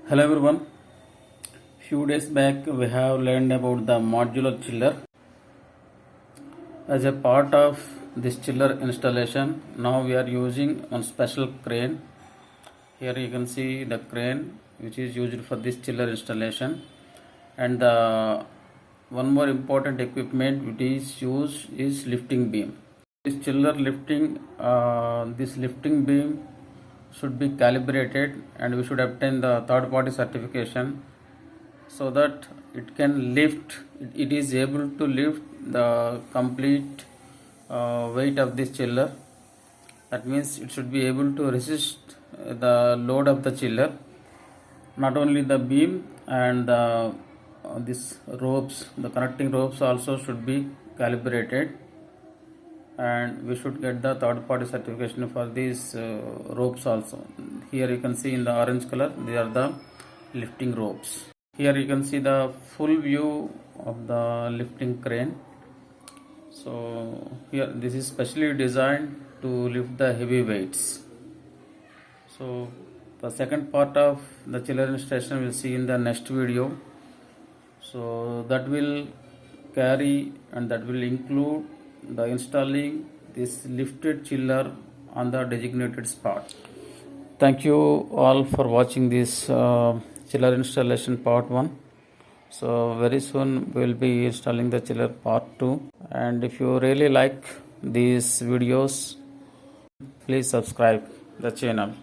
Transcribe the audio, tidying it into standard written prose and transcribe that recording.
Hello everyone. Few days back we have learned about the modular chiller. As a part of this chiller installation, now we are using one special crane. Here you can see the crane which is used for this chiller installation, and the one more important equipment which is used is lifting beam. This chiller this lifting beam should be calibrated, and we should obtain the third party certification so that it can lift, it is able to lift the complete weight of this chiller. That means it should be able to resist the load of the chiller. Not only the beam and these ropes, the connecting ropes also should be calibrated, and we should get the third party certification for these ropes also. Here you can see in the orange color, they are the lifting ropes. Here you can see the full view of the lifting crane. So here this is specially designed to lift the heavy weights. So the second part of the chiller installation we'll see in the next video. So that will carry and that will include the installing this lifted chiller on the designated spot. Thank you all for watching this chiller installation part 1. So very soon we will be installing the chiller part 2, and if you really like these videos, please subscribe the channel.